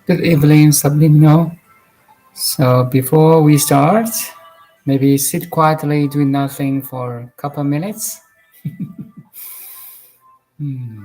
Good evening, Subliminal. So before we start, maybe sit quietly doing nothing for a couple of minutes. Hmm.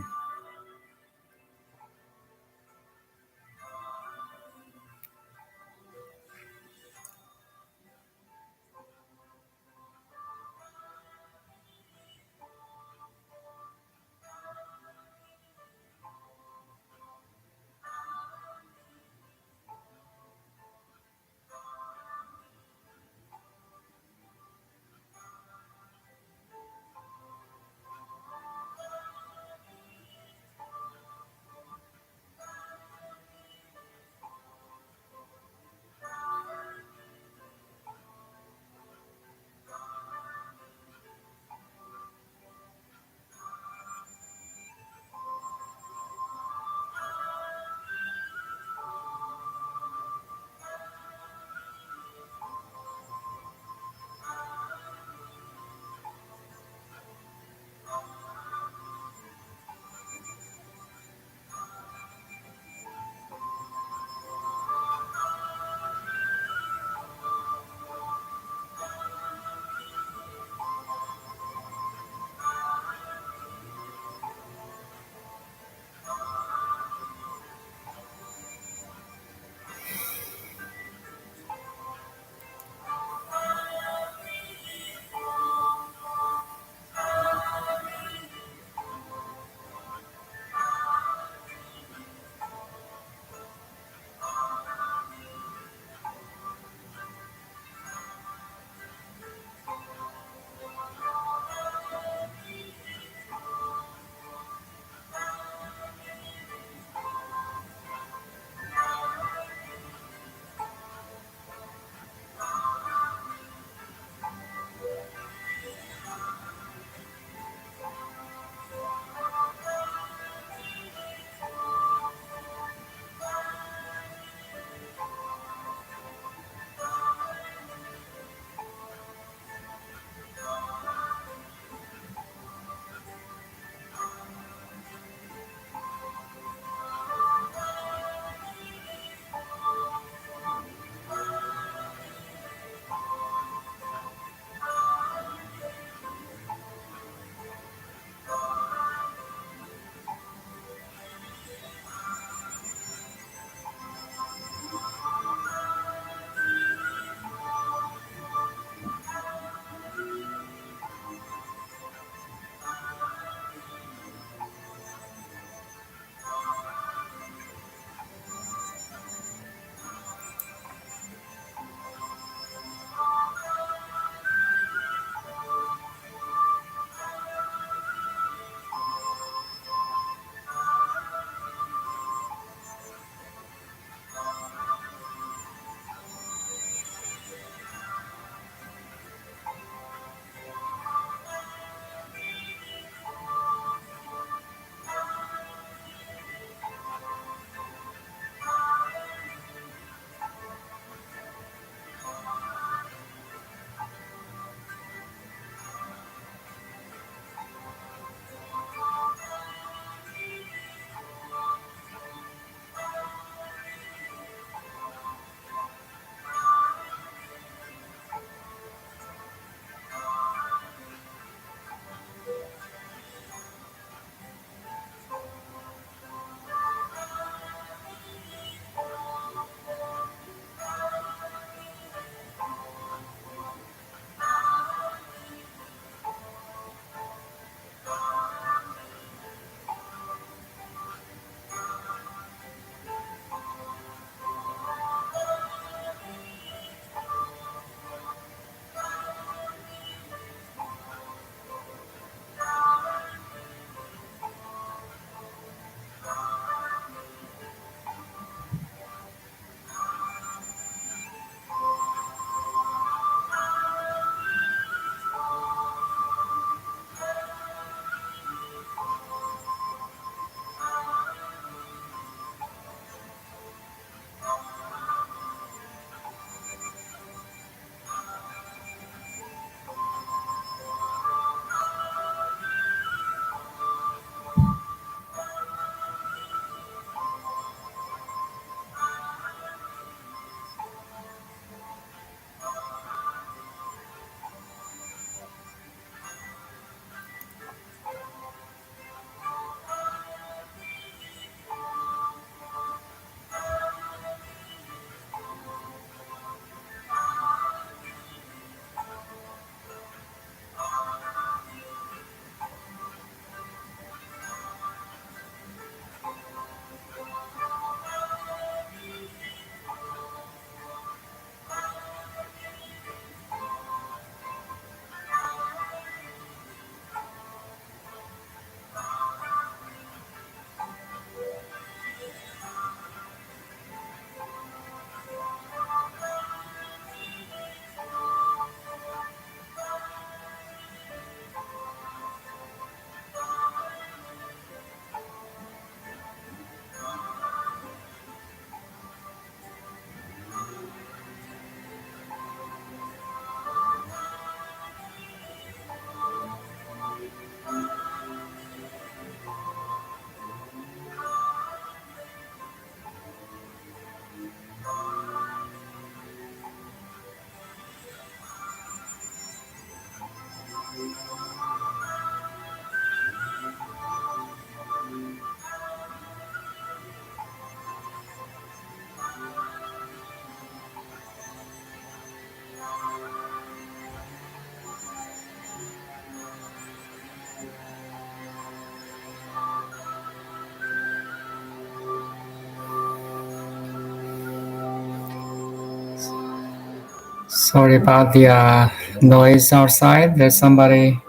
Sorry about the noise outside. There's somebody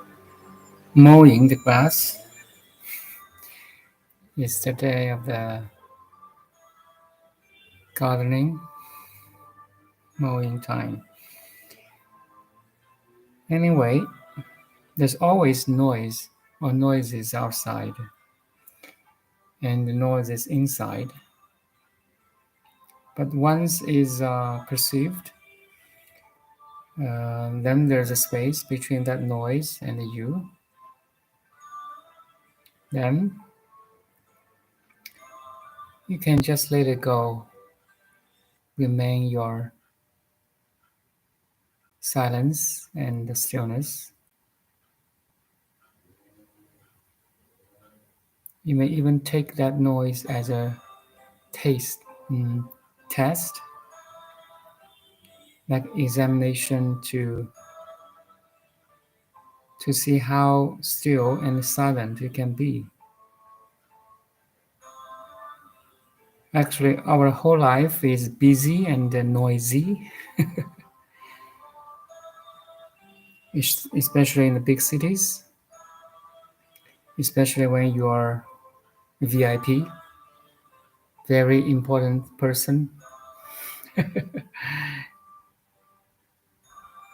mowing the grass. It's the day of the gardening, mowing time. Anyway, there's always noise or noises outside, and the noise is inside. But once is perceived, then there's a space between that noise and you. Then you can just let it go. Remain your silence and the stillness. You may even take that noise as a test, like examination to see how still and silent you can be. Actually, our whole life is busy and noisy, especially in the big cities, especially when you are a VIP, very important person.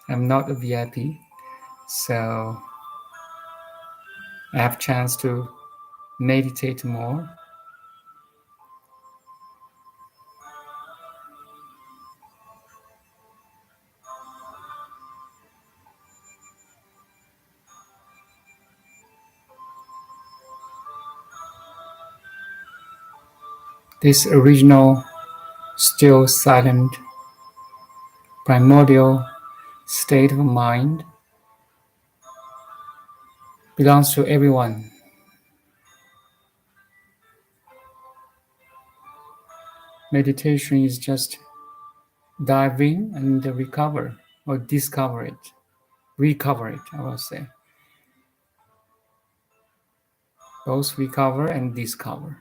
I'm not a VIP, so I have chance to meditate more. This original, still silent, primordial state of mind belongs to everyone. Meditation is just dive in and recover or discover it. Recover it, I will say. Both recover and discover.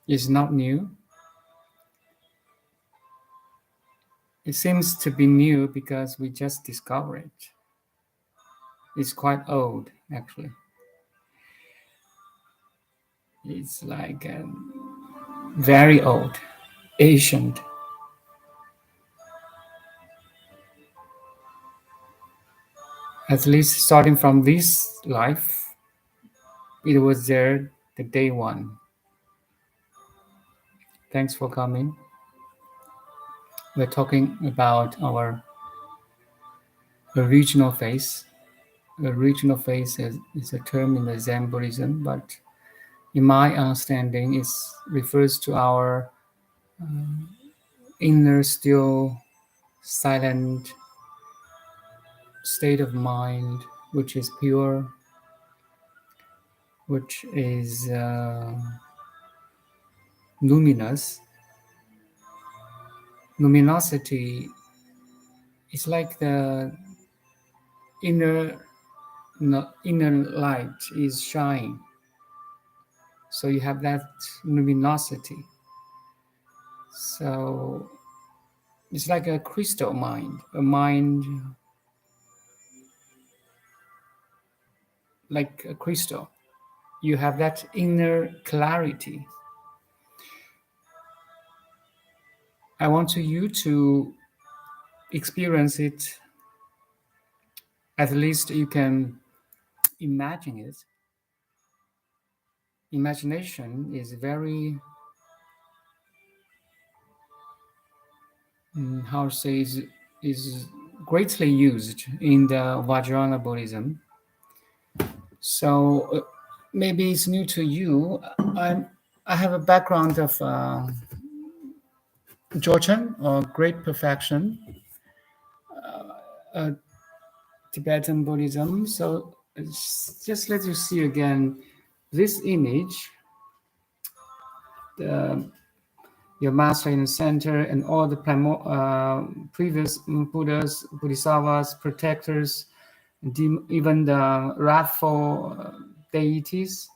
It's not new. It seems to be new because we just discover it. It's quite old, actually. It's like very old, ancient. At least starting from this life, it was there the day one. Thanks for coming. We're talking about our original face. Original face is a term in the Zen Buddhism, but in my understanding, it refers to our inner, still, silent state of mind, which is pure, which is luminous. Luminosity is like the inner light is shining. So you have that luminosity. So it's like a crystal mind, a mind like a crystal. You have that inner clarity. I want you to experience it. At least you can imagine it. Imagination is very, how to say, is greatly used in the Vajrayana Buddhism. So maybe it's new to you. I have a background of Dzogchen, or Great Perfection, Tibetan Buddhism. So just let you see again this image, your master in the center, and all the previous Buddhas, Bodhisattvas, protectors, even the wrathful deities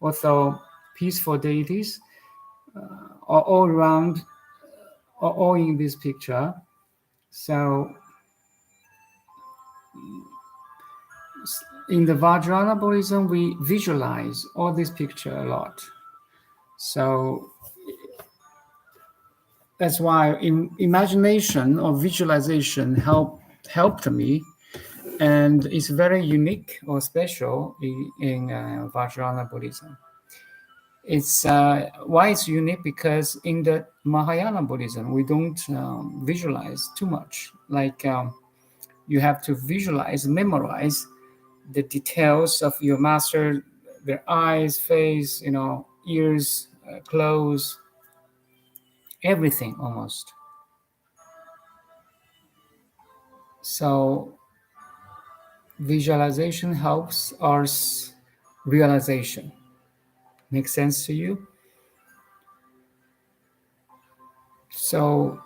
also peaceful deities, are all around, are all in this picture. So in the Vajrayana Buddhism, we visualize all this picture a lot. So that's why imagination or visualization helped me, and it's very unique or special in Vajrayana Buddhism. It's why it's unique, because in the Mahayana Buddhism we don't visualize too much. Like you have to visualize, memorize the details of your master, their eyes, face, ears, clothes, everything almost. So visualization helps us realization. Make sense to you? So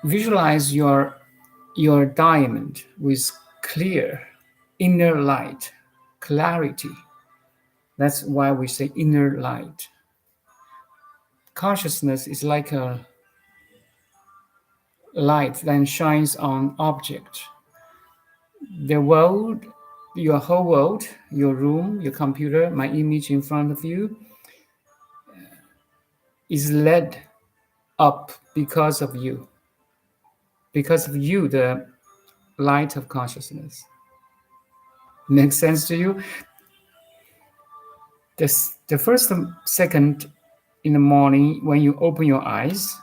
visualize your diamond with clear inner light, clarity. That's why we say inner light. Consciousness is like a light that shines on object. The world, your whole world, your room, your computer, my image in front of you, is lit up because of you. Because of you, the light of consciousness. Makes sense to you? The first second in the morning when you open your eyes,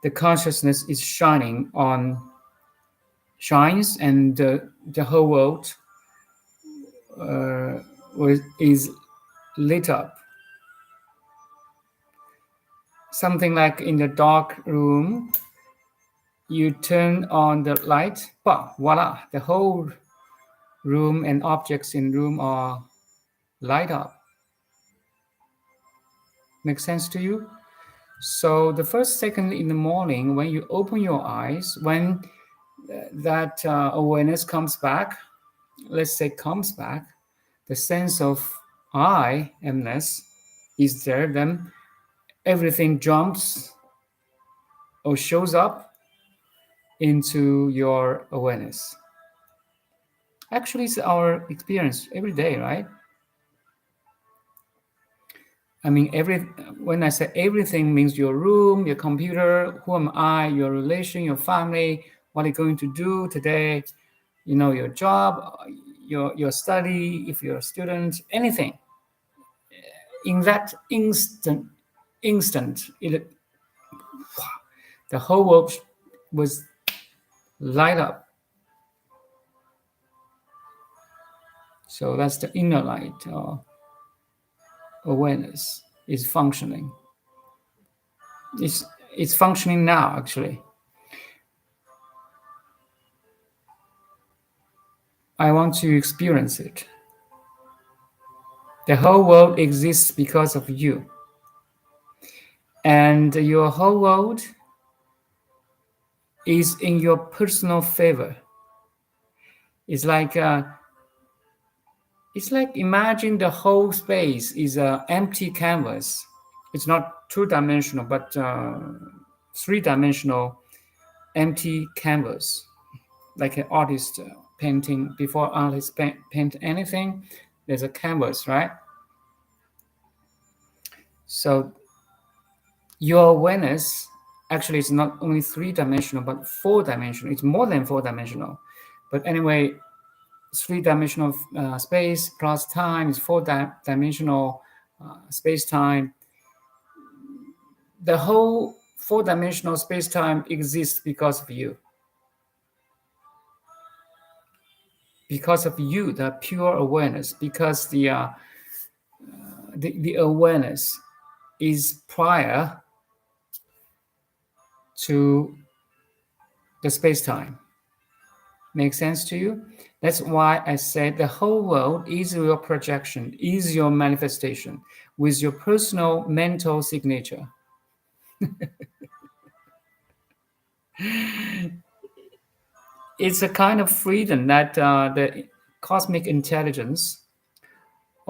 the consciousness is shines, and the whole world is lit up. Something like in the dark room, you turn on the light, voila, the whole room and objects in room are light up. Make sense to you? So the first second in the morning, when you open your eyes, when that awareness comes back, let's say comes back, the sense of I amness is there, then everything jumps or shows up into your awareness. Actually, it's our experience every day, right? I mean, when I say everything, means your room, your computer, who am I, your relation, your family, what are you going to do today, your job, your study, if you're a student, anything. In that instant, the whole world was light up. So that's the inner light. Awareness is functioning. It's functioning now, actually. I want to experience it. The whole world exists because of you. And your whole world is in your personal favor. It's like imagine the whole space is an empty canvas. It's not two-dimensional, but three-dimensional empty canvas, like an artist painting. Before artists paint anything, there's a canvas, right? So your awareness actually is not only three-dimensional, but four-dimensional. It's more than four-dimensional. But anyway, three-dimensional space plus time is four-dimensional space-time. The whole four-dimensional space-time exists because of you. Because of you, the pure awareness, because the awareness is prior to the space-time. Make sense to you? That's why I said the whole world is your projection, is your manifestation with your personal mental signature. It's a kind of freedom that the cosmic intelligence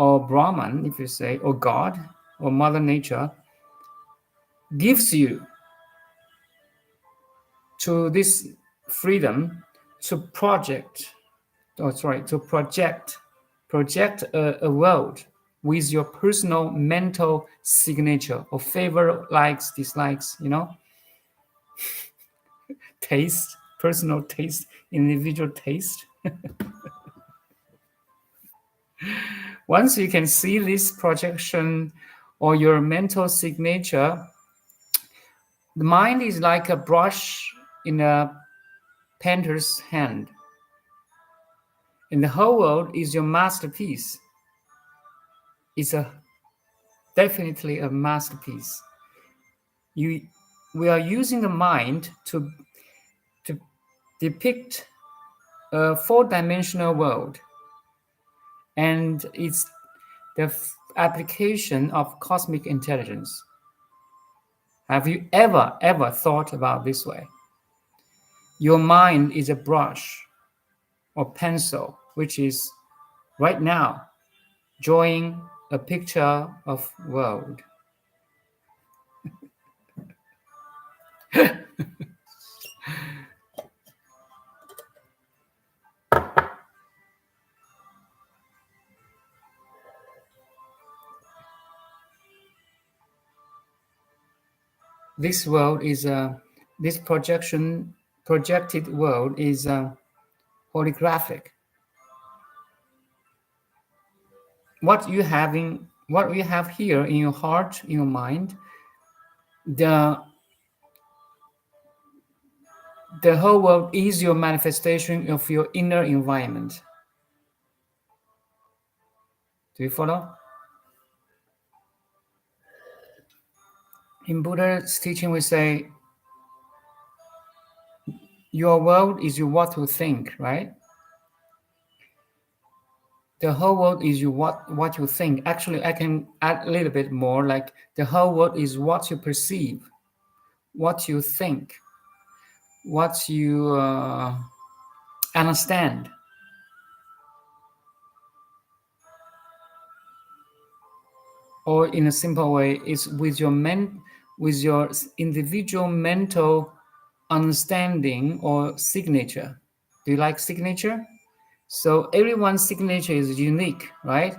or Brahman, if you say, or God, or Mother Nature, gives you to this freedom to project a world with your personal mental signature of favor, likes, dislikes, taste, personal taste, individual taste. Once you can see this projection or your mental signature, the mind is like a brush in a painter's hand. And the whole world is your masterpiece. It's definitely a masterpiece. We are using the mind to depict a four-dimensional world. And it's the application of cosmic intelligence. Have you ever thought about this way? Your mind is a brush or pencil, which is right now drawing a picture of world. This world is this projected world is holographic. What you have here in your heart, in your mind, the whole world is your manifestation of your inner environment. Do you follow? In Buddha's teaching, we say, your world is your what you think, right? The whole world is you what you think. Actually, I can add a little bit more, like the whole world is what you perceive, what you think, what you understand. Or in a simple way, it's with your individual mental understanding or signature. Do you like signature? So everyone's signature is unique, right?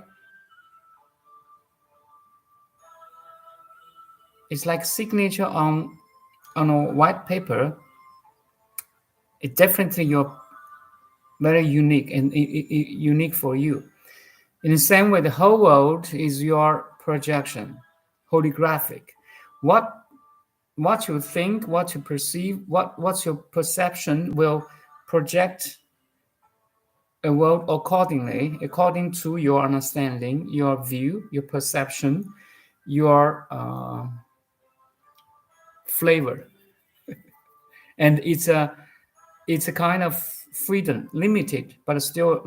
It's like signature on a white paper. It's definitely you're very unique and unique for you. In the same way, the whole world is your projection, holographic. What you think, what you perceive, what's your perception will project a world accordingly, according to your understanding, your view, your perception, your flavor. And it's a kind of freedom, limited, but still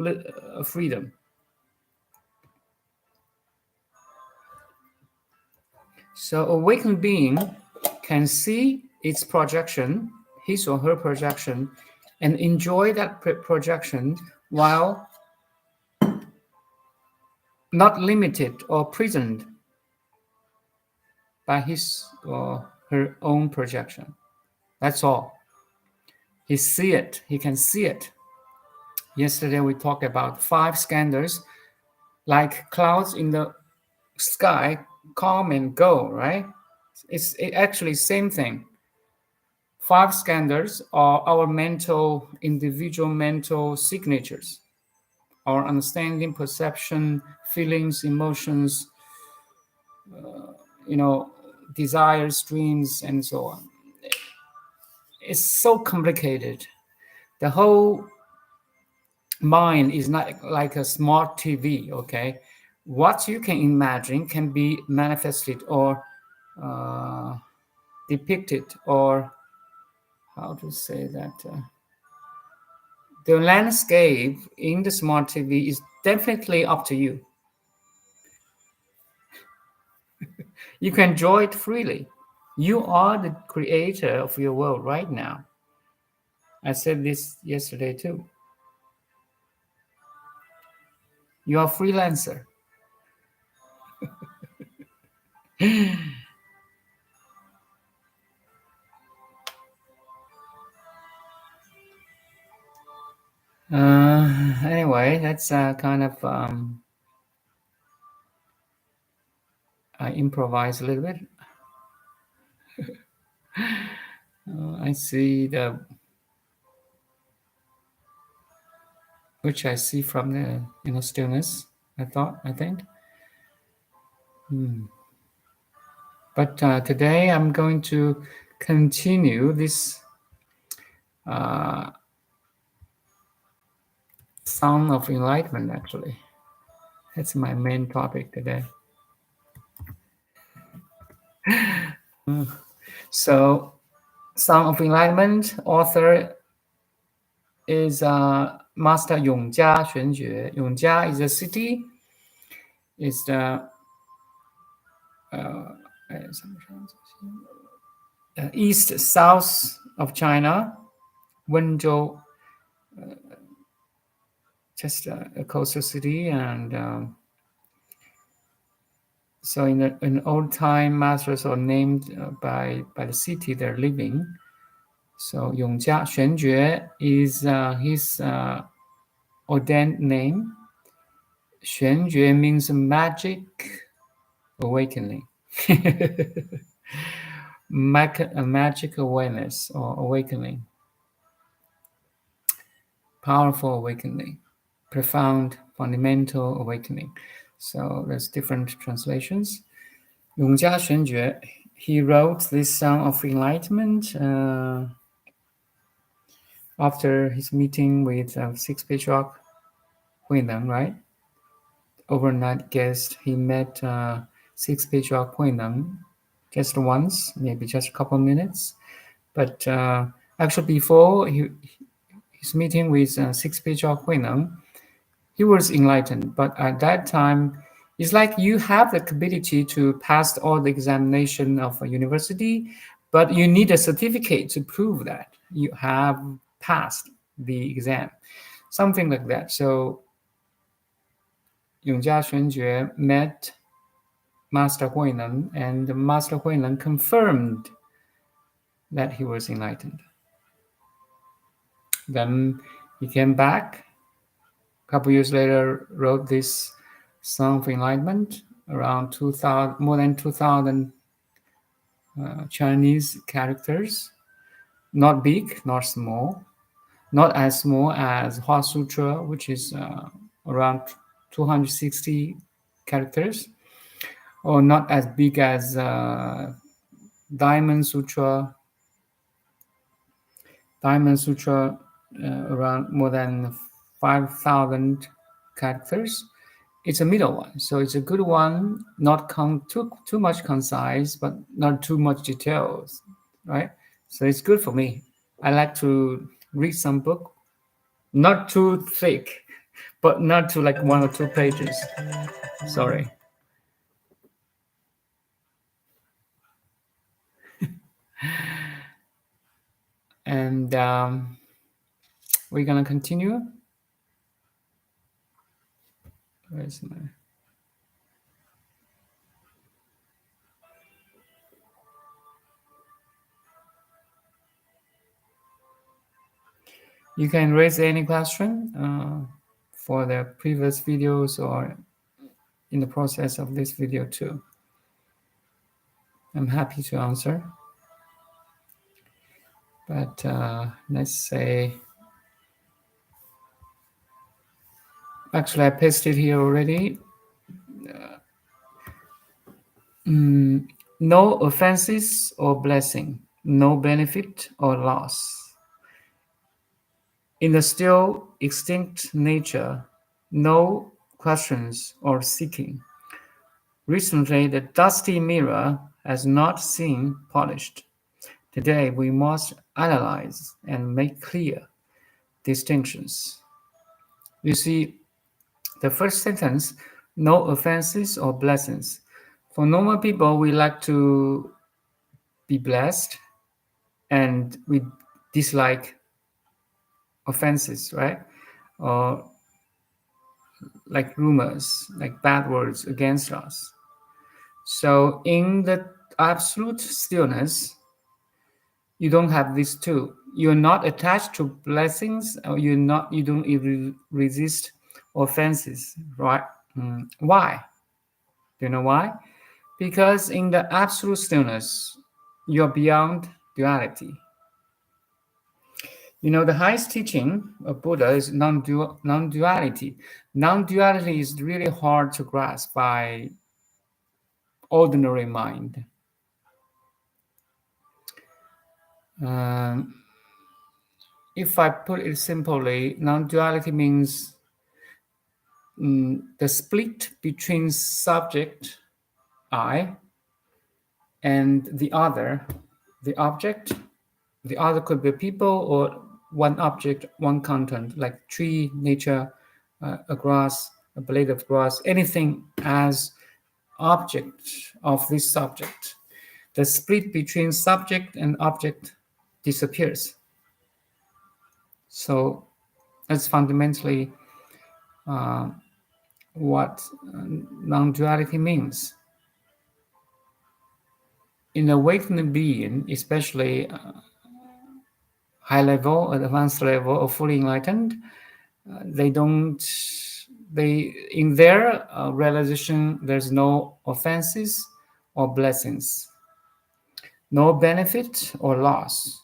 a freedom. So awakened being can see its projection, his or her projection, and enjoy that projection while not limited or prisoned by his or her own projection. That's all. He can see it. Yesterday we talked about 5 skandhas, like clouds in the sky, come and go, right? It's actually same thing. 5 skandhas are our individual mental signatures, our understanding, perception, feelings, emotions, desires, dreams, and so on. It's so complicated. The whole mind is not like a smart TV, okay? What you can imagine can be manifested or depicted, or how to say that? The landscape in the smart TV is definitely up to you. You can enjoy it freely. You are the creator of your world right now. I said this yesterday too. You are a freelancer. Anyway, that's kind of I improvise a little bit. I see which I see from the stillness. I think. But today I'm going to continue this Song of Enlightenment. Actually, that's my main topic today. So, Song of Enlightenment author is Master Yongjia Xuanjue. Yongjia is a city. It's the east south of China. Wenzhou, just a coastal city, and so in old time, masters are named by the city they're living. So Yongjia Xuanjue is his ordained name. Xuanjue means magic awakening. Magic awareness or awakening. Powerful awakening. Profound, fundamental awakening. So there's different translations. Yongjia Xuanjue, he wrote this Song of Enlightenment after his meeting with Sixth Patriarch Huineng, right? Overnight guest, he met Sixth Patriarch Huineng just once, maybe just a couple minutes. But actually before his meeting with Sixth Patriarch Huineng, he was enlightened. But at that time, it's like you have the ability to pass all the examination of a university, but you need a certificate to prove that you have passed the exam, something like that. So Yongjia Xuanjue met Master Huineng, and Master Huineng confirmed that he was enlightened. Then he came back. A couple years later, wrote this Song of Enlightenment, around 2,000, more than 2,000 Chinese characters. Not big, not small, not as small as Hua Sutra, which is around 260 characters, or not as big as Diamond Sutra. Diamond Sutra around more than 5,000 characters. It's a middle one, so it's a good one. Not too much concise, but not too much details, right? So it's good for me. I like to read some book, not too thick, but not too like 1 or 2 pages. Sorry. And we're gonna continue. Where's my... You can raise any question for the previous videos or in the process of this video too. I'm happy to answer. But let's say, actually I pasted here already. No offenses or blessing, no benefit or loss. In the still extinct nature, no questions or seeking. Recently, the dusty mirror has not seen polished. Today, we must analyze and make clear distinctions. You see, the first sentence, no offenses or blessings. For normal people, we like to be blessed and we dislike offenses, right? Or like rumors, like bad words against us. So in the absolute stillness, you don't have these two. You're not attached to blessings, or you don't even resist offenses, right? Why? Do you know why? Because in the absolute stillness, you're beyond duality. You know, the highest teaching of Buddha is non-duality. Non-duality is really hard to grasp by ordinary mind. If I put it simply, non-duality means the split between subject, I, and the other, the object. The other could be people or one object, one content, like tree, nature, a grass, a blade of grass, anything as object of this subject. The split between subject and object disappears. So that's fundamentally what non-duality means. In awakened being, especially high level, advanced level, or fully enlightened, in their realization, there's no offenses or blessings, no benefit or loss.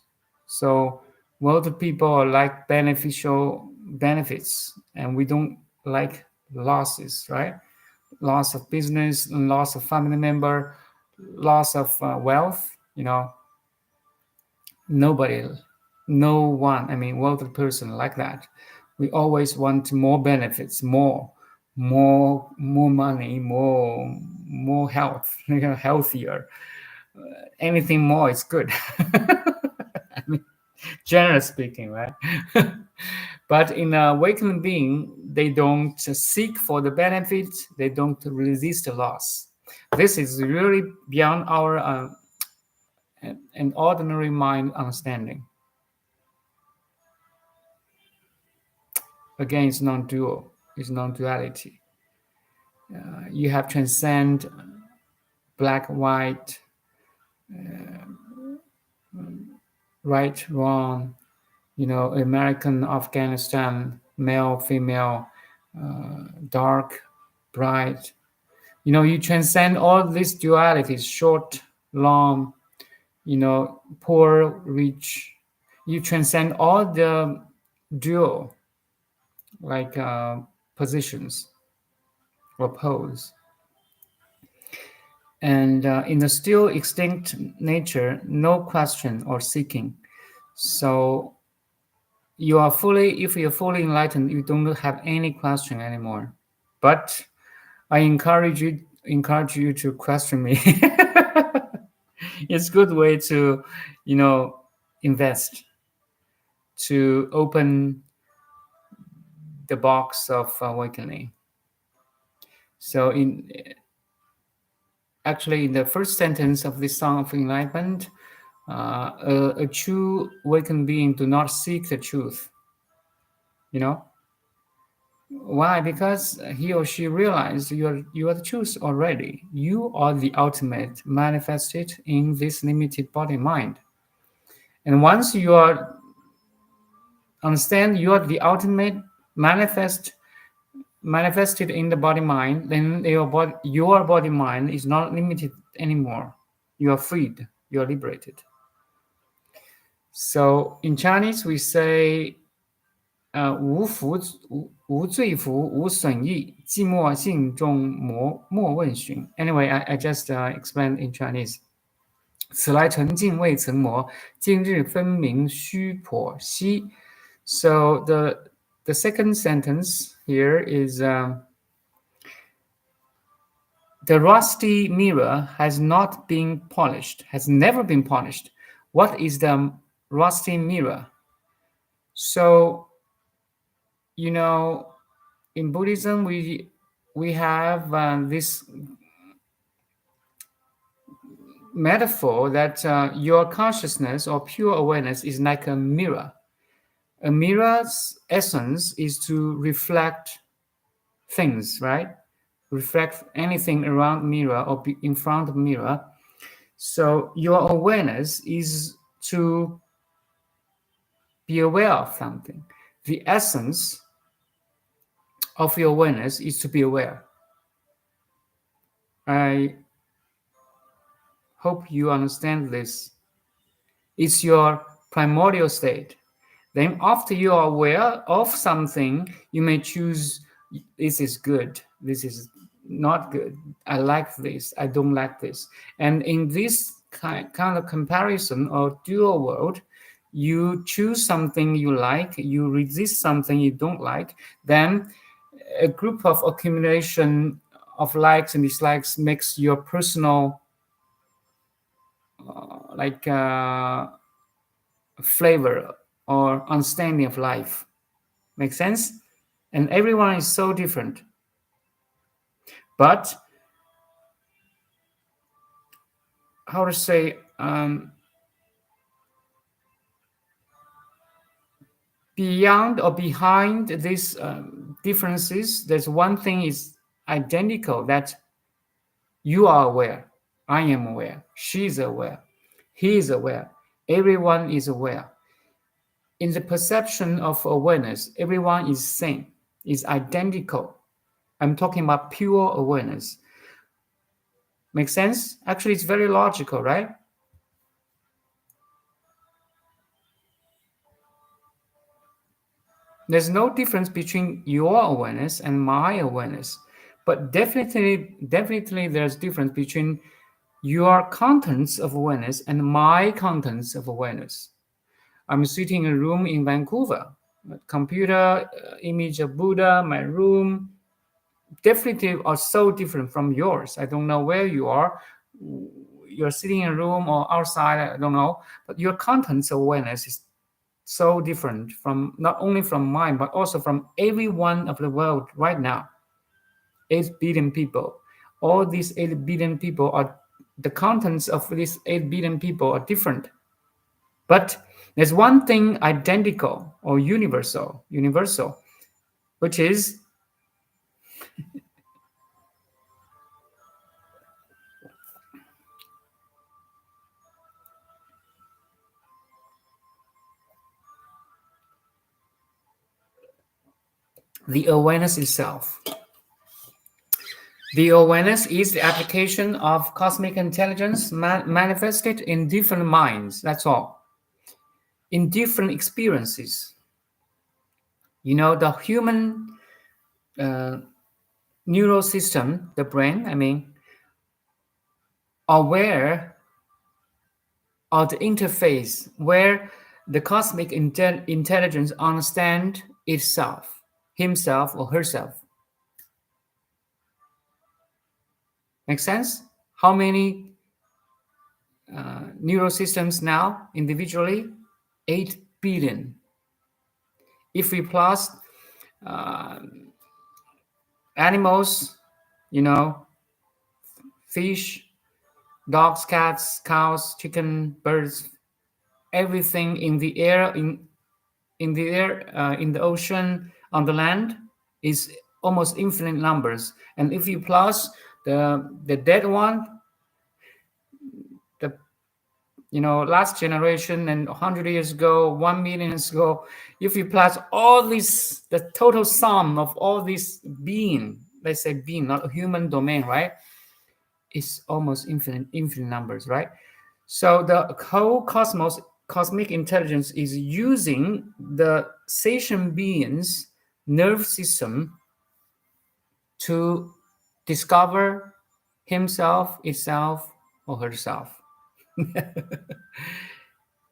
So worldly people like beneficial benefits, and we don't like losses, right? Loss of business, loss of family member, loss of wealth, no one, worldly person like that. We always want more benefits, more money, more health, healthier. Anything more is good. Generally speaking, right? But in an awakened being, they don't seek for the benefit, they don't resist the loss. This is really beyond our an ordinary mind understanding. Again, it's non-dual, it's non-duality. You have transcend black, white, right, wrong, American, Afghanistan, male, female, dark, bright. You transcend all these dualities, short, long, poor, rich. You transcend all the dual, like positions or pose. And in the still extinct nature, no question or seeking. So if you're fully enlightened, you don't have any question anymore. But I encourage you to question me. It's a good way to, invest, to open the box of awakening. So actually, in the first sentence of this Song of Enlightenment, a true awakened being do not seek the truth. Why? Because he or she realized you are the truth already. You are the ultimate manifested in this limited body mind. And once you understand you are the ultimate manifested in the body mind, then your body mind is not limited anymore. You are freed. You are liberated. So in Chinese we say 无罪福无损益寂寞性中莫问寻 Anyway, I just explained in Chinese. 此来尘镜未曾磨，今日分明须剖析 So the second sentence here is the rusty mirror has not been polished, has never been polished. What is the rusty mirror? So, in Buddhism, we have this metaphor that your consciousness or pure awareness is like a mirror. A mirror's essence is to reflect things, right? reflect anything around mirror or in front of mirror. So your awareness is to be aware of something. The essence of your awareness is to be aware. I hope you understand this. It's your primordial state. Then after you are aware of something, you may choose, this is good, this is not good, I like this, I don't like this. And in this kind of comparison or dual world, you choose something you like, you resist something you don't like, then a group of accumulation of likes and dislikes makes your personal flavor or understanding of life. Make sense? And everyone is so different. But how to say, beyond or behind these differences, there's one thing is identical, that you are aware, I am aware, she is aware, he is aware, everyone is aware. In the perception of awareness, everyone is same, is identical. I'm talking about pure awareness. Make sense? Actually, it's very logical, right? There's no difference between your awareness and my awareness, but definitely there's difference between your contents of awareness and my contents of awareness. I'm sitting in a room in Vancouver, computer, image of Buddha, my room, definitely are so different from yours. I don't know where you are. You're sitting in a room or outside, I don't know, but your contents of awareness is so different from not only from mine, but also from everyone of the world right now. 8 billion people. All these 8 billion people are, the contents of these 8 billion people are different. But there's one thing identical or universal, which is the awareness itself. The awareness is the application of cosmic intelligence manifested in different minds, that's all. In different experiences. You know, the human neural system, the brain, aware of the interface where the cosmic intelligence understands itself, himself or herself. Make sense? How many neural systems now individually? 8 billion. If we plus animals, you know, fish, dogs, cats, cows, chicken, birds, everything in the air, in the ocean, on the land, is almost infinite numbers. And if you plus the dead one, last generation and 100 years ago, 1 million years ago, if you plus all these, the total sum of all these being, let's say being, not a human domain, right? It's almost infinite numbers, right? So the whole cosmic intelligence is using the sentient being's nerve system to discover himself, itself, or herself.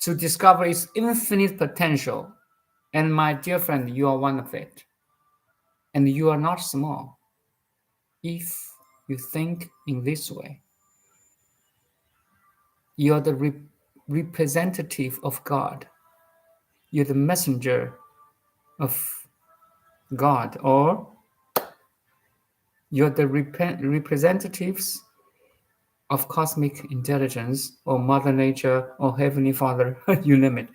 To discover its infinite potential. And my dear friend, you are one of it. And you are not small if you think in this way. You are the representative of God. You're the messenger of God, or you're the representatives of cosmic intelligence, or Mother Nature, or Heavenly Father, you name it.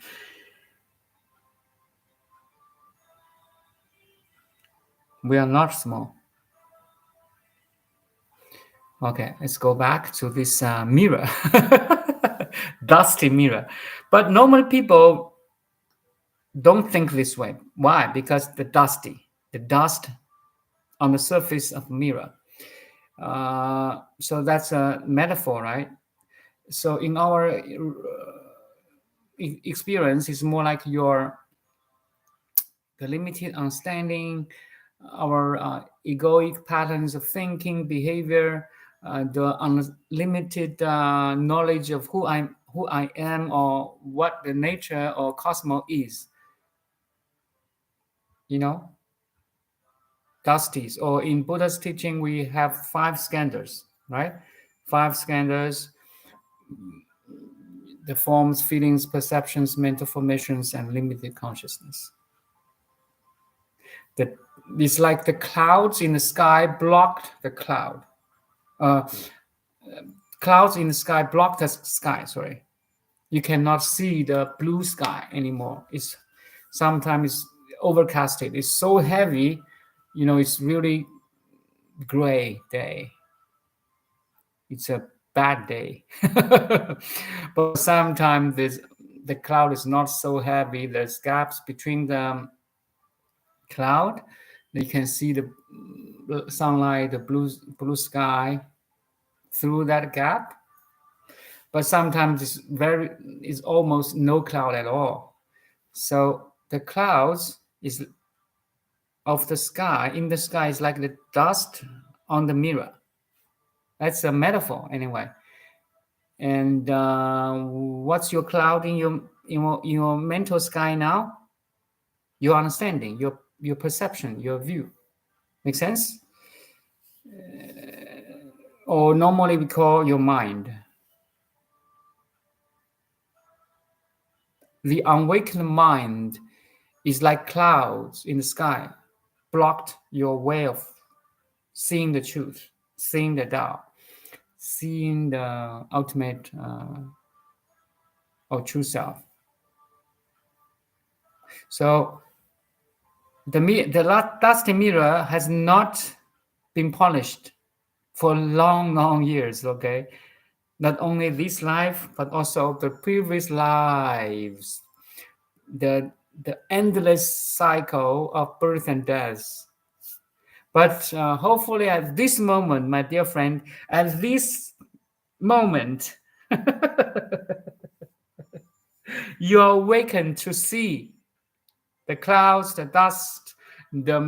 We are not small. Okay, let's go back to this mirror, dusty mirror. But normally people don't think this way. Why? Because the dust on the surface of mirror. So that's a metaphor, right? So in our experience, it's more like the limited understanding, our egoic patterns of thinking, behavior, the unlimited knowledge of who I am, or what the nature or cosmos is. Dusties. Or in Buddha's teaching, we have 5 skandhas, right? 5 skandhas: the forms, feelings, perceptions, mental formations, and limited consciousness. It's like the clouds in the sky blocked the cloud. Clouds in the sky block the sky. Sorry, you cannot see the blue sky anymore. It's sometimes overcasted. It's so heavy, it's really gray day. It's a bad day. But sometimes the cloud is not so heavy. There's gaps between the cloud. You can see the sunlight, the blue sky through that gap. But sometimes it's almost no cloud at all. So the clouds of the sky, in the sky, is like the dust on the mirror. That's a metaphor anyway. And what's your cloud in your mental sky now? Your understanding, your perception, your view. Make sense? Or normally we call your mind. The unawakened mind is like clouds in the sky, blocked your way of seeing the truth, seeing the Tao, seeing the ultimate or true self. So the dusty mirror has not been polished for long years, okay? Not only this life, but also the previous lives, the endless cycle of birth and death. But hopefully at this moment, my dear friend, at this moment, you are awakened to see the clouds, the dust, the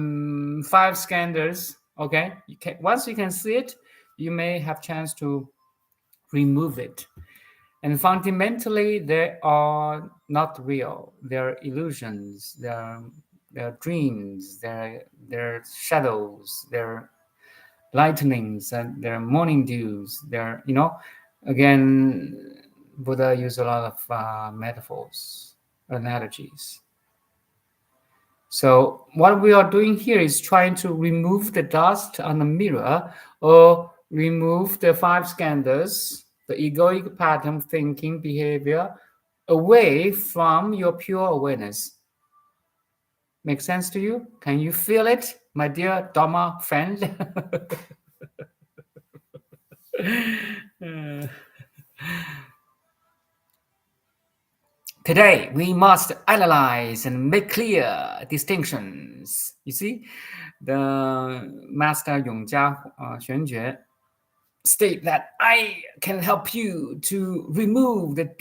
5 skandhas. Okay, once you can see it, you may have chance to remove it. And fundamentally, they are not real. They're illusions. They're dreams. They're shadows. They're lightnings, and they're morning dews. They're again, Buddha used a lot of metaphors, analogies. So what we are doing here is trying to remove the dust on the mirror, or remove the 5 skandhas, the egoic pattern thinking behavior, away from your pure awareness. Make sense to you? Can you feel it, my dear Dharma friend? Today, we must analyze and make clear distinctions. You see, the Master Yongjia Xuanjue state that I can help you to remove the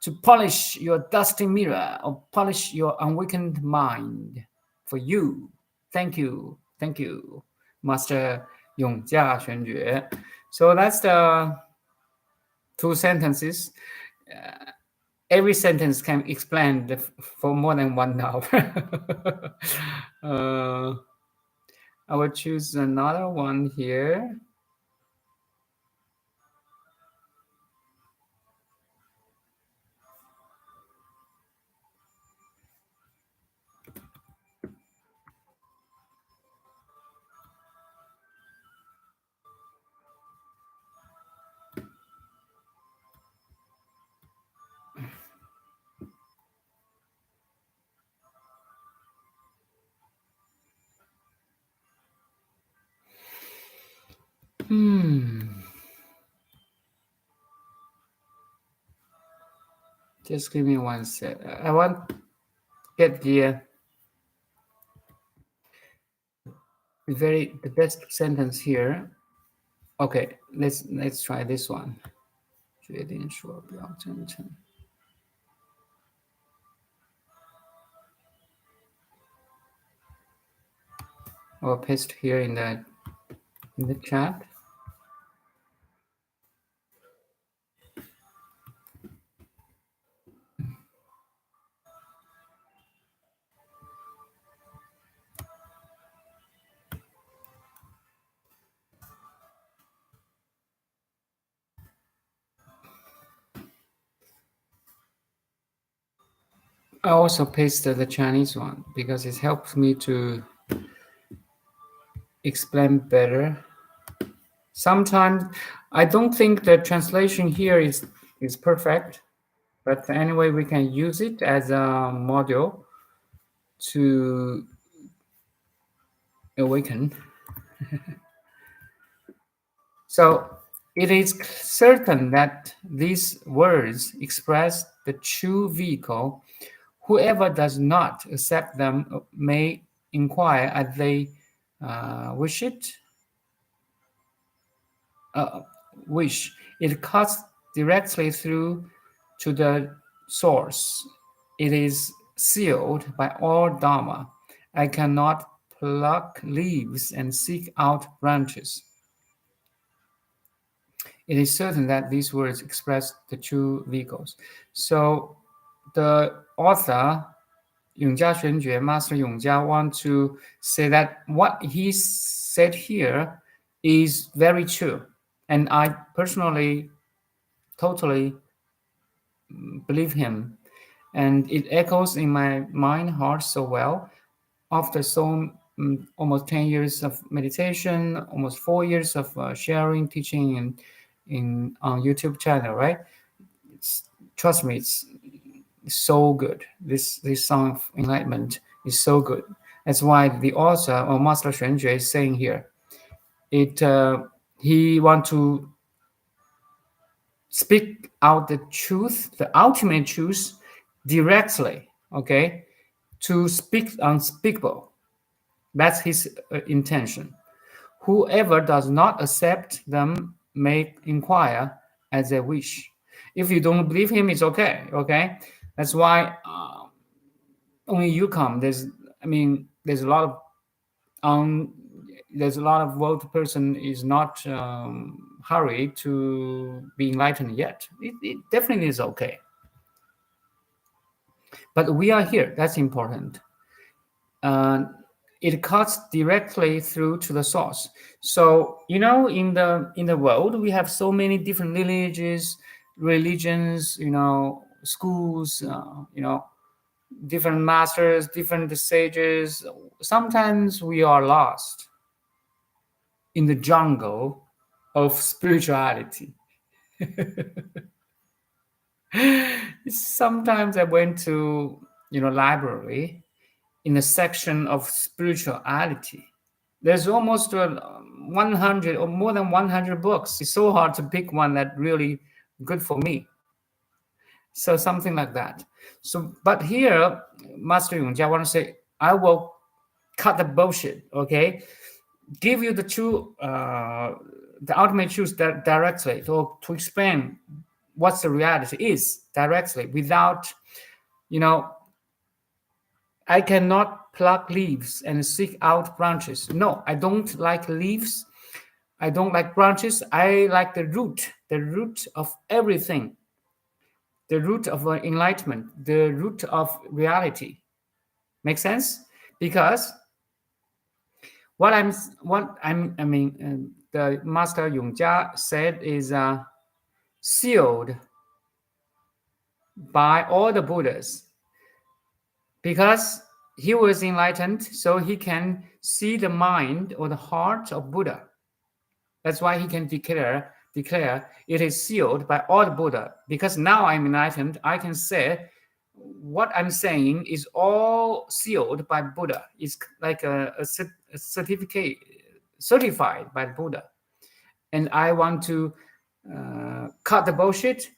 to polish your dusty mirror, or polish your awakened mind for you. Thank you, Master Yongjia Xuanjue. So that's the 2 sentences. Every sentence can explain for more than 1 hour. I will choose another one here. Just give me one sec. I want to get the best sentence here. Okay, let's try this one. 决定说不要真诚。I'll paste here in the chat. I also pasted the Chinese one because it helps me to explain better. Sometimes I don't think the translation here is perfect, but anyway, we can use it as a module to awaken. So it is certain that these words express the true vehicle. Whoever does not accept them may inquire as they wish it. Wish it cuts directly through to the source. It is sealed by all Dharma. I cannot pluck leaves and seek out branches. It is certain that these words express the true vehicles. So the author, Yongjia Xuanjue, Master Yongjia, want to say that what he said here is very true. And I personally totally believe him. And it echoes in my mind, heart so well. After almost 10 years of meditation, almost 4 years of sharing, teaching on YouTube channel, right? Trust me, it's so good. This Song of Enlightenment is so good. That's why the author, or Master Xuanjue, is saying here, he want to speak out the truth, the ultimate truth, directly, okay, to speak unspeakable. That's his intention. Whoever does not accept them may inquire as they wish. If you don't believe him, it's okay. Okay, that's why only you come. There's a lot of world person is not hurried to be enlightened yet. It definitely is okay. But we are here. That's important. It cuts directly through to the source. So in the world we have so many different religions, schools, different masters, different sages. Sometimes we are lost in the jungle of spirituality. Sometimes I went to library in a section of spirituality. There's almost 100 or more than 100 books. It's so hard to pick one that really good for me. So something like that. So, but here, Master Yongjia want to say, I will cut the bullshit, okay? Give you the true, the ultimate truth directly to explain what the reality is directly without, I cannot pluck leaves and seek out branches. No, I don't like leaves. I don't like branches. I like the root of everything. The root of enlightenment, the root of reality. Make sense? Because the Master Yongjia said is sealed by all the Buddhas. Because he was enlightened, so he can see the mind or the heart of Buddha. That's why he can declare it is sealed by all the Buddha. Because now I'm enlightened, I can say what I'm saying is all sealed by Buddha. It's like a certificate certified by Buddha. and I want to cut the bullshit,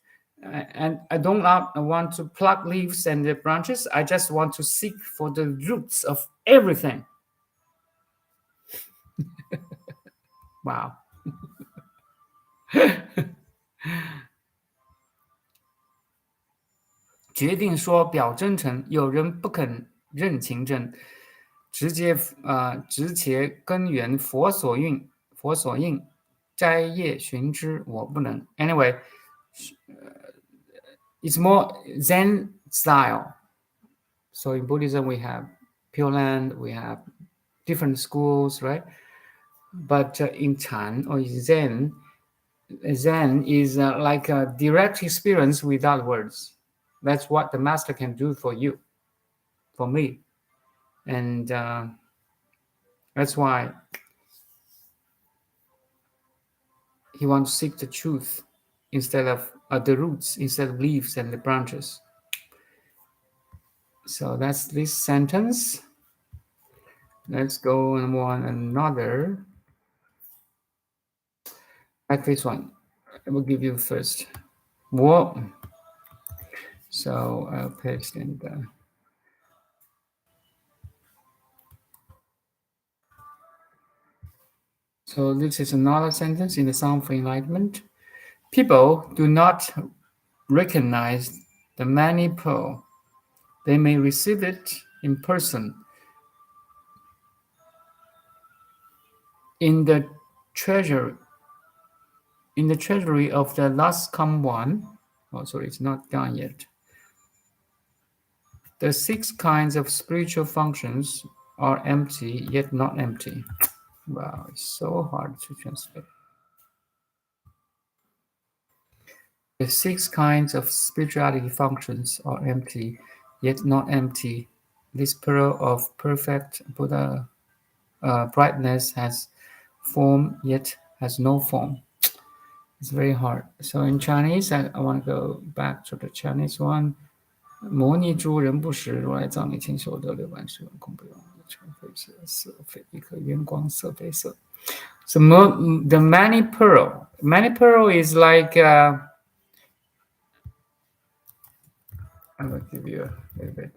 and I don't want to pluck leaves and the branches. I just want to seek for the roots of everything. Wow. 决定说表真诚，有人不肯认情真，直且根源佛所应，摘叶寻之，我不能。Anyway, it's more Zen style. So in Buddhism we have Pure Land, we have different schools, right? But in Chan or Zen is like a direct experience without words. That's what the master can do for you, for me. And that's why he wants to seek the truth instead of the roots, instead of leaves and the branches. So that's this sentence. Let's go on another. Like this one. I will give you first. Whoa. So I'll paste in the. So this is another sentence in the Song of Enlightenment. People do not recognize the many pearl. They may receive it in person. In the treasury of the last come one. Oh, sorry, it's not done yet. The 6 kinds of spiritual functions are empty, yet not empty. Wow, it's so hard to translate. The 6 kinds of spirituality functions are empty, yet not empty. This pearl of perfect Buddha brightness has form, yet has no form. It's very hard. So in Chinese, I want to go back to the Chinese one. 摩尼诸人不识，如来藏里亲收得，六般神用空不空，一颗非色色非一颗圆光色非色。So the many pearl is like I will give you a little bit.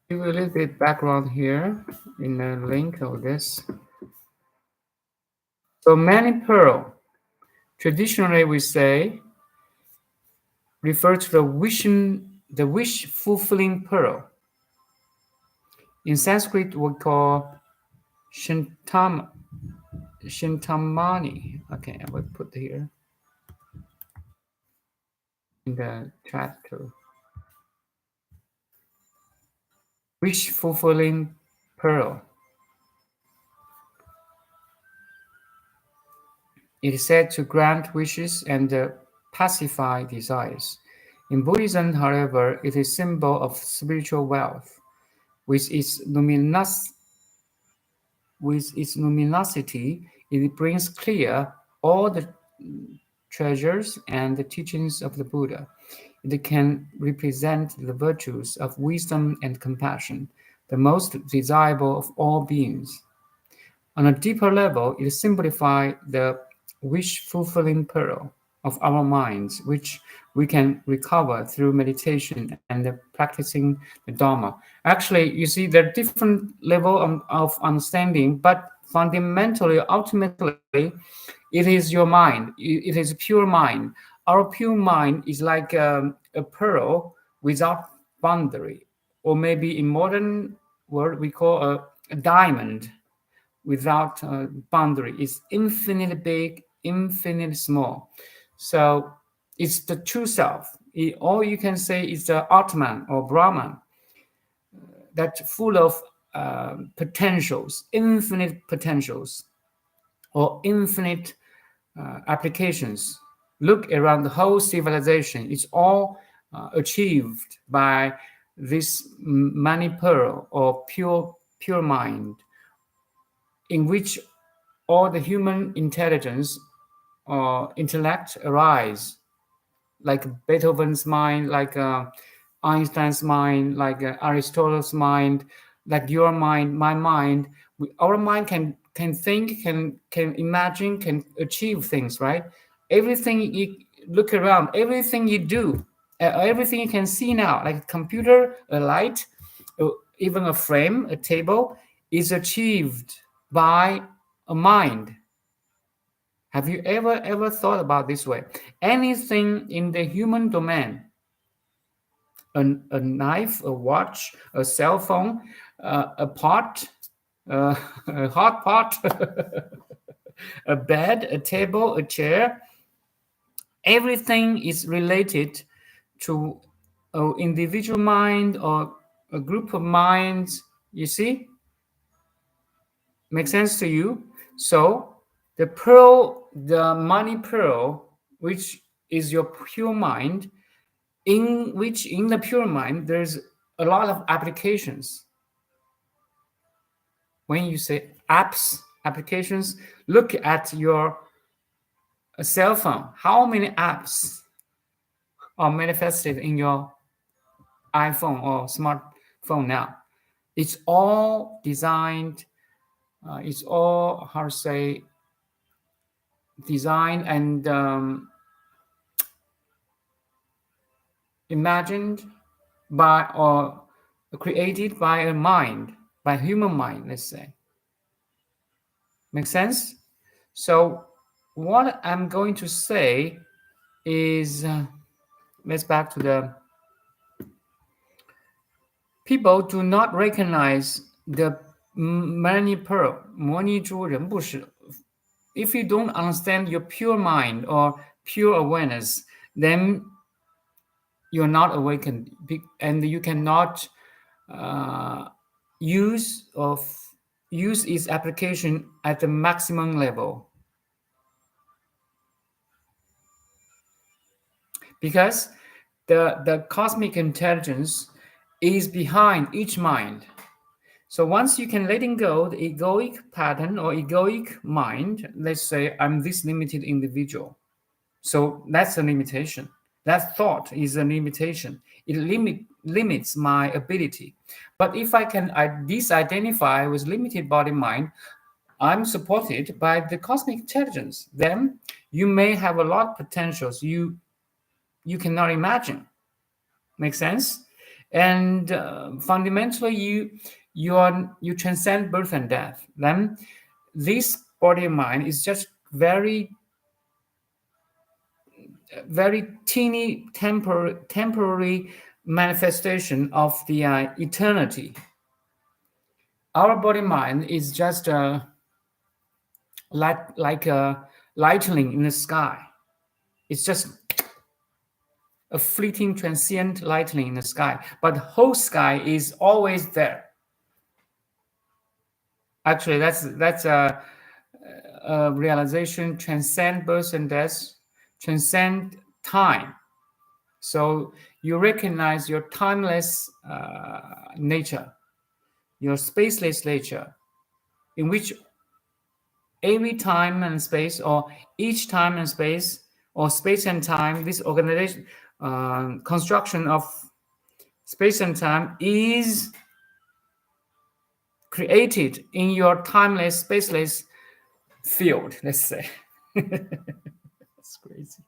Give a little bit background here in the link of this. So many pearl, traditionally we say, refer to the wish fulfilling pearl. In Sanskrit, we call Shintamani. Okay, I will put here in the chapter. Wish fulfilling pearl. It is said to grant wishes and pacify desires. In Buddhism, however, it is a symbol of spiritual wealth. With its luminosity, it brings clear all the treasures and the teachings of the Buddha. It can represent the virtues of wisdom and compassion, the most desirable of all beings. On a deeper level, it simplifies the wish-fulfilling pearl of our minds, which we can recover through meditation and practicing the Dharma. Actually, you see, there are different levels of understanding, but fundamentally, ultimately, it is your mind. It is pure mind. Our pure mind is like a pearl without boundary, or maybe in modern word we call a diamond without boundary. It's infinitely big, infinitely small. So it's the true self. All you can say is the Atman or Brahman, that's full of potentials, infinite potentials. or infinite applications. Look around the whole civilization. It's all achieved by this mani pearl or pure mind, in which all the human intelligence or intellect arise, like Beethoven's mind, like Einstein's mind, like Aristotle's mind, like your mind, my mind. Our mind can think, can imagine, can achieve things, right? Everything you look around, everything you do, everything you can see now, like a computer, a light, even a frame, a table, is achieved by a mind. Have you ever thought about this way? Anything in the human domain, a knife, a watch, a cell phone, a pot, a hot pot, a bed, a table, a chair, everything is related to an individual mind or a group of minds. You see? Make sense to you? So the pearl, the mani pearl, which is your pure mind, in which in the pure mind there's a lot of applications. When you say applications, look at your cell phone. How many apps are manifested in your iPhone or smartphone now? It's all designed, it's all, how to say, designed and imagined by or created by a mind, by human mind, let's say. Make sense? So what I'm going to say is, let's back to the people do not recognize the mani pearl, 摩尼珠人不识. If you don't understand your pure mind or pure awareness, then you're not awakened, and you cannot use its application at the maximum level. Because the cosmic intelligence is behind each mind. So once you can letting go the egoic pattern or egoic mind, let's say I'm this limited individual. So that's a limitation. That thought is a limitation. It limits my ability. But if I can disidentify with limited body mind, I'm supported by the cosmic intelligence. Then you may have a lot of potentials you cannot imagine. Make sense? And fundamentally, you transcend birth and death. Then this body and mind is just very teeny temporary manifestation of the eternity. Our body mind is just like a lightning in the sky. It's just a fleeting, transient lightning in the sky, but the whole sky is always there. Actually, that's a realization: transcend birth and death, transcend time. So you recognize your timeless nature, your spaceless nature, in which every time and space, or each time and space, or space and time, this organization, construction of space and time is created in your timeless, spaceless field, let's say. That's crazy.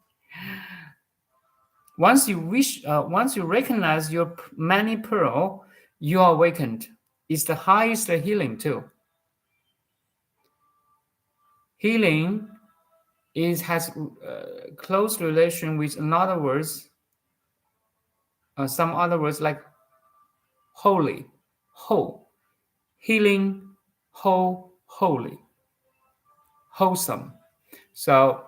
Once you recognize your mani pearl, you are awakened. It's the highest healing too. Healing has close relation with another words, some other words like holy, whole, healing, whole, holy, wholesome. So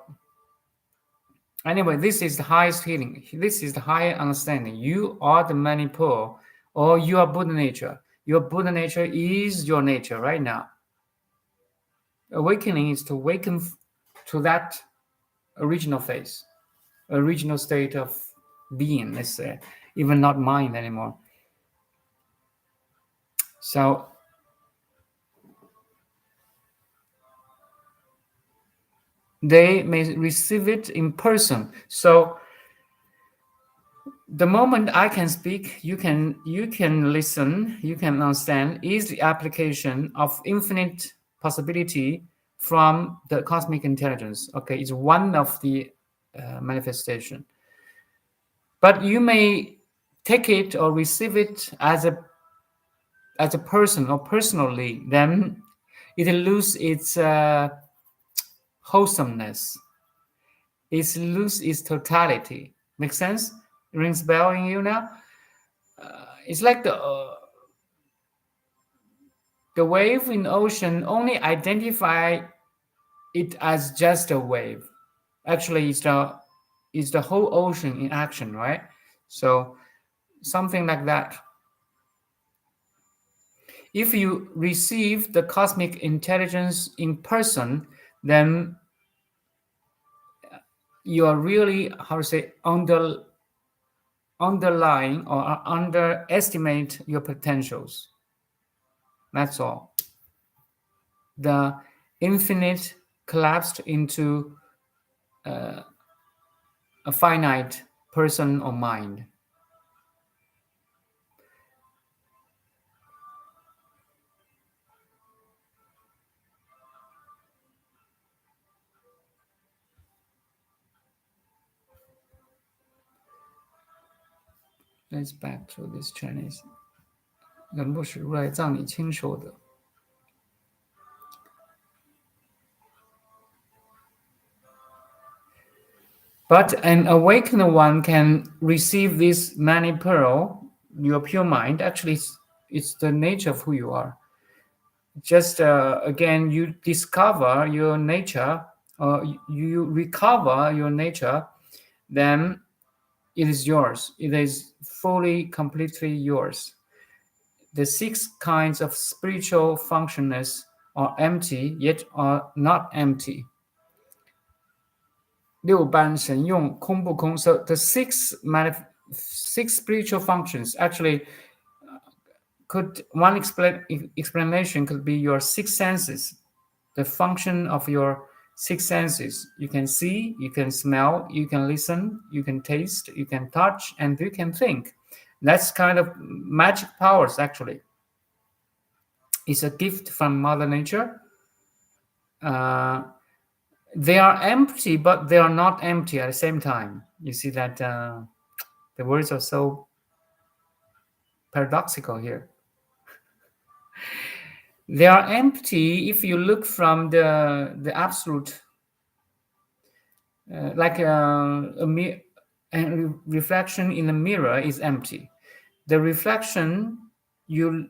anyway, this is the highest healing. This is the higher understanding. You are the mani pearl, or you are Buddha nature. Your Buddha nature is your nature right now. Awakening is to awaken to that original phase, original state of being, let's say, even not mind anymore. So they may receive it in person. So the moment I can speak, you can listen, you can understand, is the application of infinite possibility from the cosmic intelligence. Okay, it's one of the manifestation. But you may take it or receive it as a person or personally, then it loses its wholesomeness. It loses its totality. Make sense? Rings bell in you now? It's like the wave in the ocean only identify it as just a wave. Actually, it's the whole ocean in action, right? So something like that. If you receive the cosmic intelligence in person, then you are really, how to say, underlying or underestimate your potentials. That's all. The infinite collapsed into a finite person or mind. Let's back to this Chinese. 人不识如来藏里亲收得. But an awakened one can receive this many pearl, your pure mind. Actually, it's the nature of who you are. Just again, you discover your nature, or you recover your nature, then it is yours. It is fully, completely yours. The 6 kinds of spiritual functioners are empty, yet are not empty. 六般神用空不空. So the 6 spiritual functions actually one explanation could be your 6 senses, the function of your 6 senses. You can see, you can smell, you can listen, you can taste, you can touch, and you can think. That's kind of magic powers, actually. It's a gift from Mother Nature. They are empty, but they are not empty at the same time. You see that the words are so paradoxical here. They are empty if you look from the absolute, like a reflection in a mirror is empty. The reflection in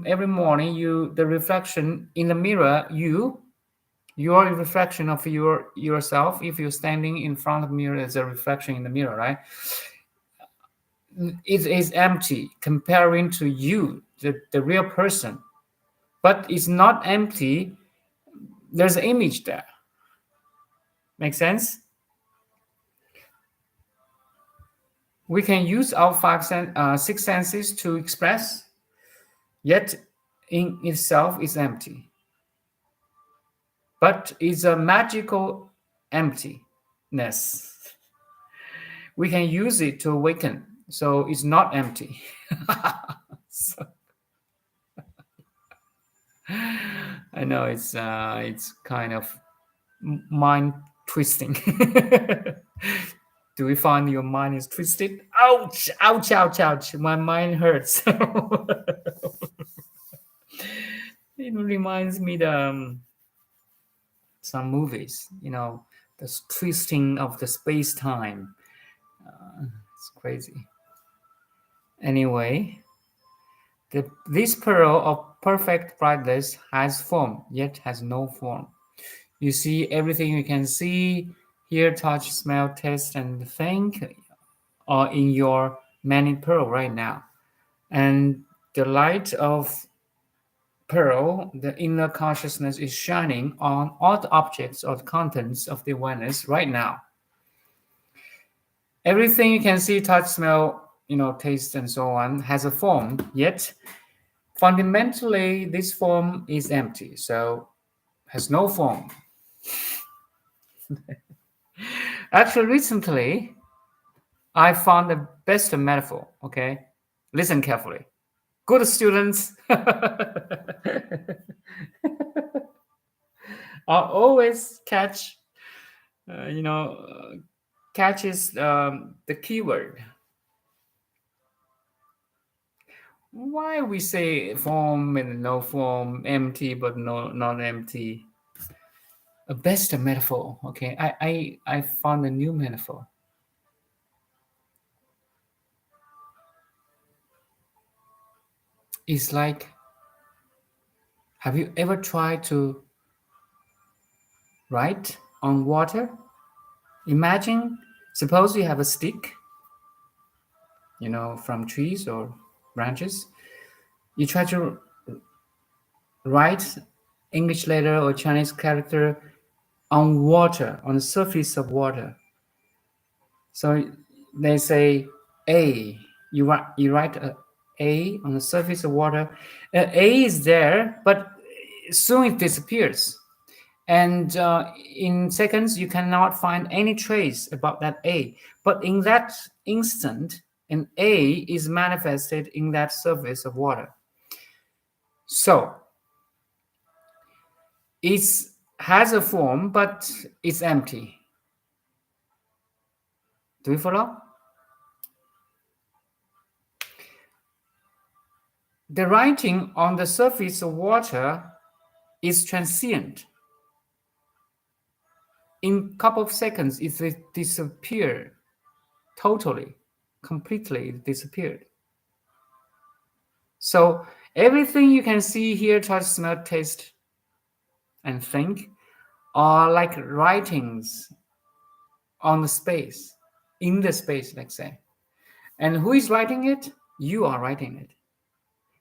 every morning, the reflection in the mirror, your reflection of yourself, if you're standing in front of the mirror, there's a reflection in the mirror, right? It is empty comparing to you, the real person. But it's not empty. There's an image there. Make sense? We can use our 6 senses to express, yet in itself is empty. But it's a magical emptiness. We can use it to awaken, so it's not empty. I know it's kind of mind twisting. Do we find your mind is twisted? Ouch, ouch, ouch, ouch. My mind hurts. It reminds me some movies, the twisting of the space-time. It's crazy. Anyway, this pearl of perfect brightness has form, yet has no form. You see everything you can see, hear, touch, smell, taste, and think are in your many pearl right now. And the light of pearl, the inner consciousness is shining on all the objects or the contents of the awareness right now. Everything you can see, touch, smell, taste, and so on, has a form, yet fundamentally this form is empty, so has no form. Actually, recently, I found the best metaphor, okay? Listen carefully. Good students are always catches the keyword. Why we say form and no form, empty but not empty? A best metaphor, okay? I found a new metaphor. It's like, have you ever tried to write on water? Imagine, suppose you have a stick, from trees or branches. You try to write English letter or Chinese character on water, on the surface of water. So they say A. You write A on the surface of water. A is there, but soon it disappears. And in seconds, you cannot find any trace about that A. But in that instant, an A is manifested in that surface of water. So it has a form, but it's empty. Do you follow? The writing on the surface of water is transient. In a couple of seconds, it disappeared totally, completely. It disappeared. So everything you can see, hear, touch, smell, taste, and think are like writings on the space, in the space, let's say. And who is writing it? You are writing it.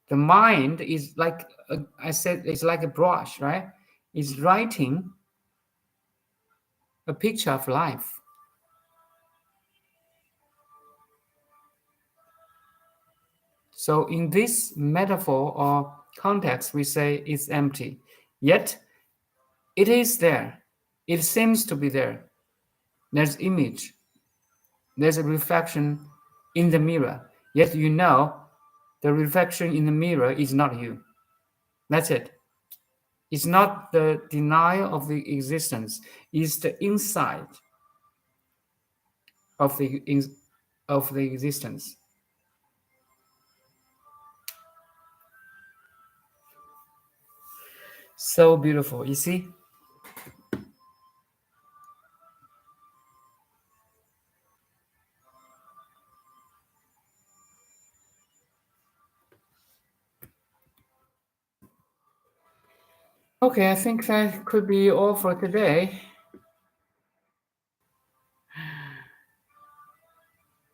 The mind is like, I said, it's like a brush, right? It's writing a picture of life. So in this metaphor or context, we say it's empty. Yet, it is there. It seems to be there. There's image. There's a reflection in the mirror. Yet the reflection in the mirror is not you. That's it. It's not the denial of the existence. It's the insight of the existence. So beautiful, you see? Okay, I think that could be all for today.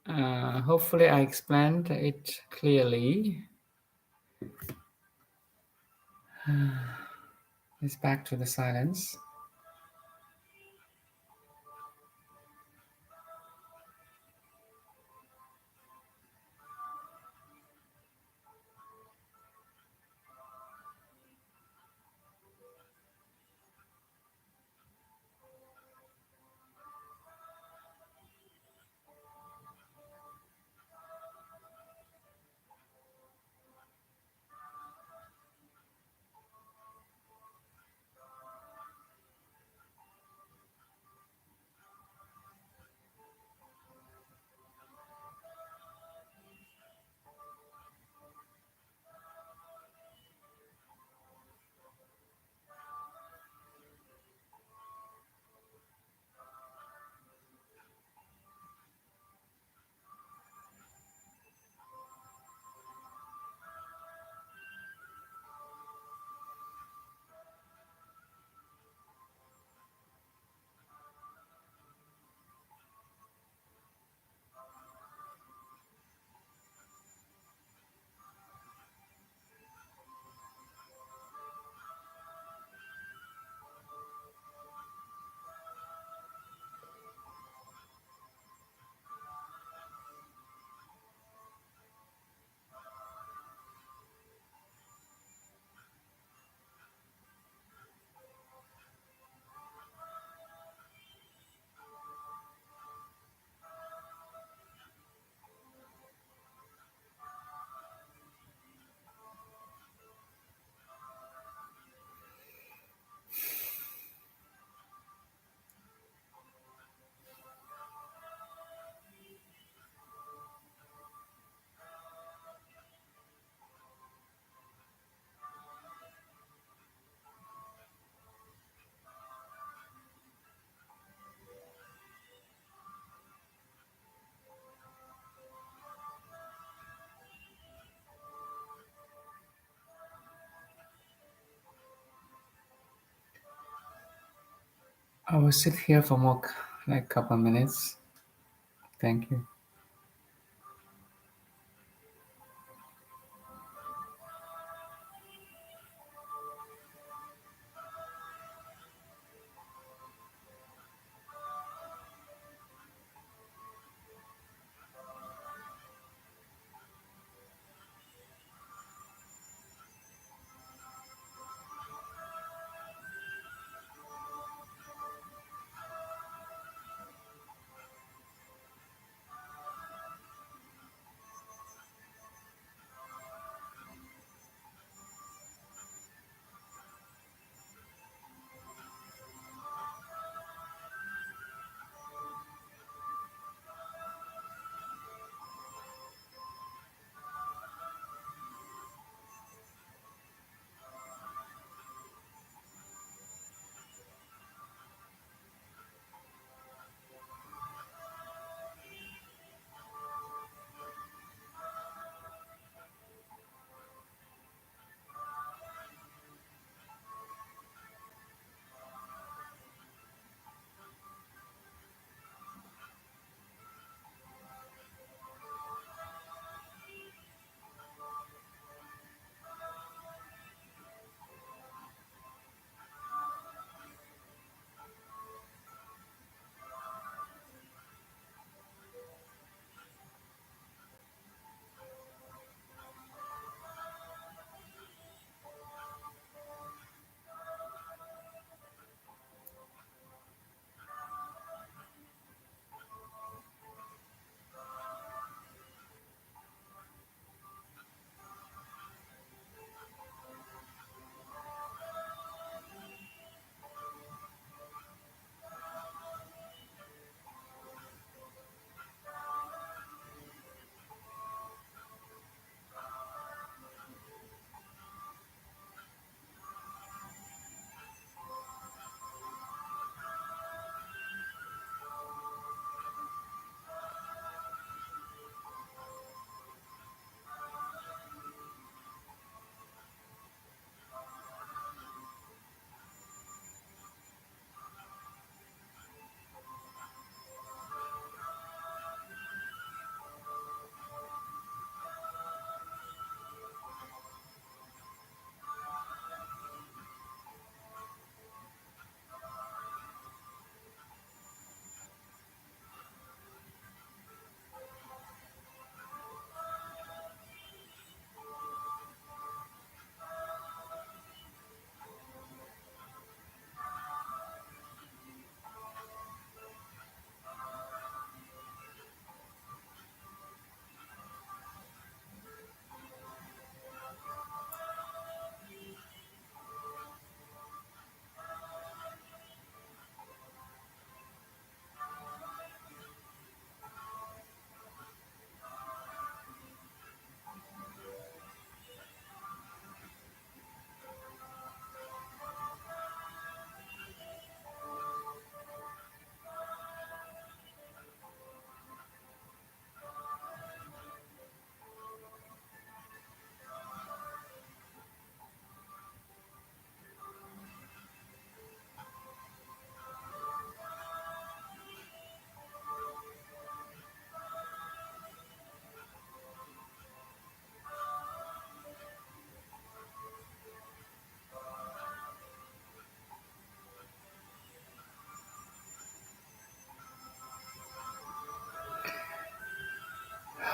Hopefully I explained it clearly. It's back to the silence. I will sit here for more, like a couple minutes. Thank you.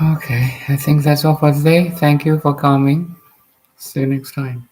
Okay, I think that's all for today. Thank you for coming. See you next time.